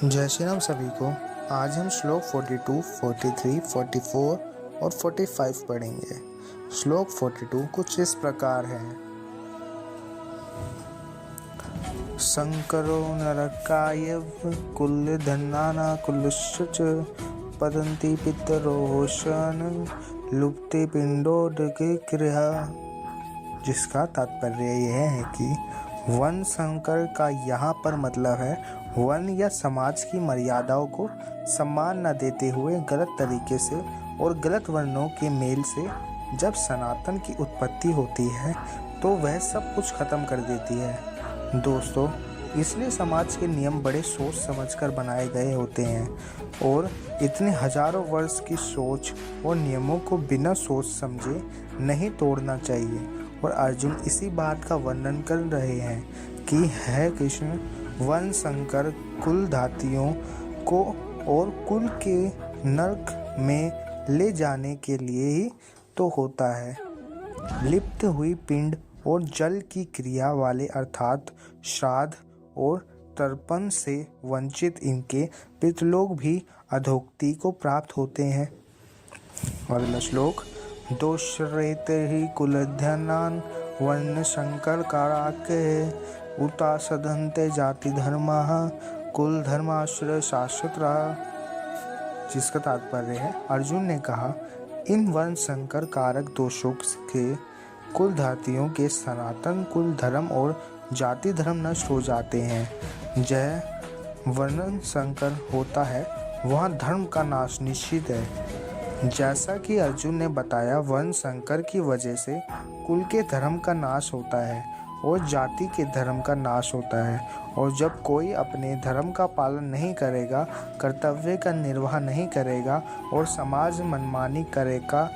जय श्री राम सभी को। आज हम श्लोक 42, 43, 44 और 45 पढ़ेंगे। श्लोक 42 कुछ इस प्रकार है। शंकरो नरकाय कुल धन्नाना कुलश्च पतन्ति पितरोशन लुप्ते पिंडोदके क्रिया। जिसका तात्पर्य यह है कि वन शंकर का यहाँ पर मतलब है वन या समाज की मर्यादाओं को सम्मान न देते हुए गलत तरीके से और गलत वर्णों के मेल से जब सनातन की उत्पत्ति होती है तो वह सब कुछ खत्म कर देती है। दोस्तों, इसलिए समाज के नियम बड़े सोच समझकर बनाए गए होते हैं और इतने हजारों वर्ष की सोच और नियमों को बिना सोच समझे नहीं तोड़ना चाहिए। और अर्जुन इसी बात का वर्णन कर रहे हैं कि हे कृष्ण, वन शंकर कुल धातियों को और कुल के नरक में ले जाने के लिए ही तो होता है। लिप्त हुई पिंड और जल की क्रिया वाले अर्थात श्राद्ध और तर्पण से वंचित इनके पितृलोक भी अधोक्ति को प्राप्त होते हैं। अगला श्लोक दोषरेत ही कुलध्यनान वर्ण शंकर काराके उता सदन्ते जाति धर्मा कुल धर्माश्रय शाश्वत रहा। जिसका तात्पर्य है, अर्जुन ने कहा इन वर्ण शंकर कारक दोषों के कुल धातियों के सनातन कुल धर्म और जाति धर्म नष्ट हो जाते हैं। जय वर्ण शंकर होता है वहाँ धर्म का नाश निश्चित है। जैसा कि अर्जुन ने बताया, वर्ण शंकर की वजह से कुल के धर्म का नाश होता है और जाति के धर्म का नाश होता है। और जब कोई अपने धर्म का पालन नहीं करेगा, कर्तव्य का निर्वाह नहीं करेगा और समाज मनमानी करेगा,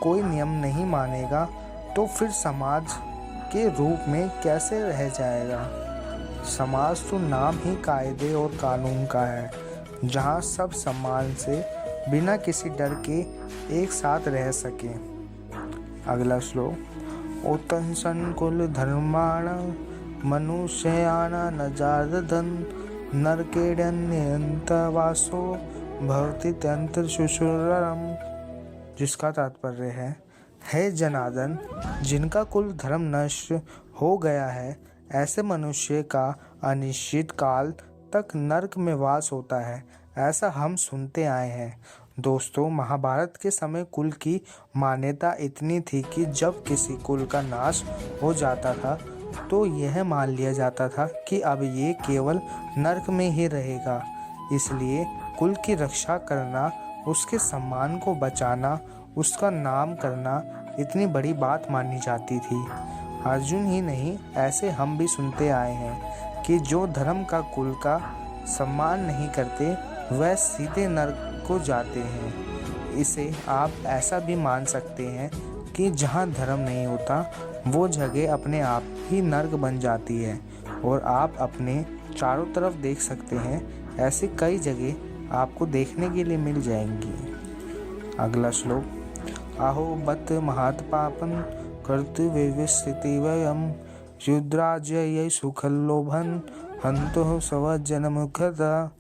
कोई नियम नहीं मानेगा, तो फिर समाज के रूप में कैसे रह जाएगा। समाज तो नाम ही कायदे और कानून का है, जहाँ सब सम्मान से बिना किसी डर के एक साथ रह सके। अगला श्लोक उत्तंसन कुल धर्माण मनुष्याण न जार्दन नरकेड्यंतवासो भवति तंत्र शुशुरम। जिसका तात्पर्य है, हे जनार्दन, जिनका कुल धर्म नष्ट हो गया है ऐसे मनुष्य का अनिश्चित काल तक नरक में वास होता है, ऐसा हम सुनते आए हैं। दोस्तों, महाभारत के समय कुल की मान्यता इतनी थी कि जब किसी कुल का नाश हो जाता था तो यह मान लिया जाता था कि अब ये केवल नरक में ही रहेगा। इसलिए कुल की रक्षा करना, उसके सम्मान को बचाना, उसका नाम करना इतनी बड़ी बात मानी जाती थी। अर्जुन ही नहीं, ऐसे हम भी सुनते आए हैं कि जो धर्म का कुल का सम्मान नहीं करते वह सीधे नरक को जाते हैं। इसे आप ऐसा भी मान सकते हैं कि जहाँ धर्म नहीं होता वो जगह अपने आप ही नरक बन जाती है। और आप अपने चारों तरफ देख सकते हैं, ऐसी कई जगह आपको देखने के लिए मिल जाएंगी। अगला श्लोक आहो बत महत पापन कर्तव्य स्थिति वयम युद्राज्य सुखलोभन हंतो स्वजन मुखता।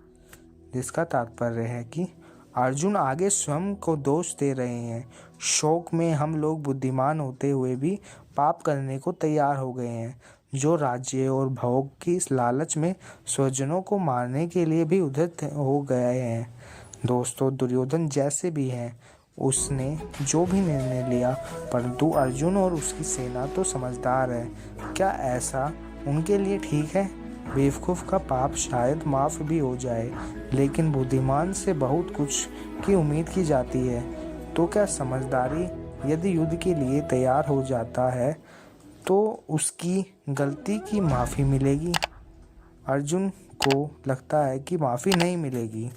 जिसका तात्पर्य है कि अर्जुन आगे स्वयं को दोष दे रहे हैं। शौक में हम लोग बुद्धिमान होते हुए भी पाप करने को तैयार हो गए हैं, जो राज्य और भोग की लालच में स्वजनों को मारने के लिए भी उद्यत हो गए हैं। दोस्तों, दुर्योधन जैसे भी हैं, उसने जो भी निर्णय लिया, परंतु अर्जुन और उसकी सेना तो समझदार है। क्या ऐसा उनके लिए ठीक है? बेवकूफ़ का पाप शायद माफ़ भी हो जाए, लेकिन बुद्धिमान से बहुत कुछ की उम्मीद की जाती है। तो क्या समझदारी यदि युद्ध के लिए तैयार हो जाता है तो उसकी गलती की माफ़ी मिलेगी? अर्जुन को लगता है कि माफ़ी नहीं मिलेगी।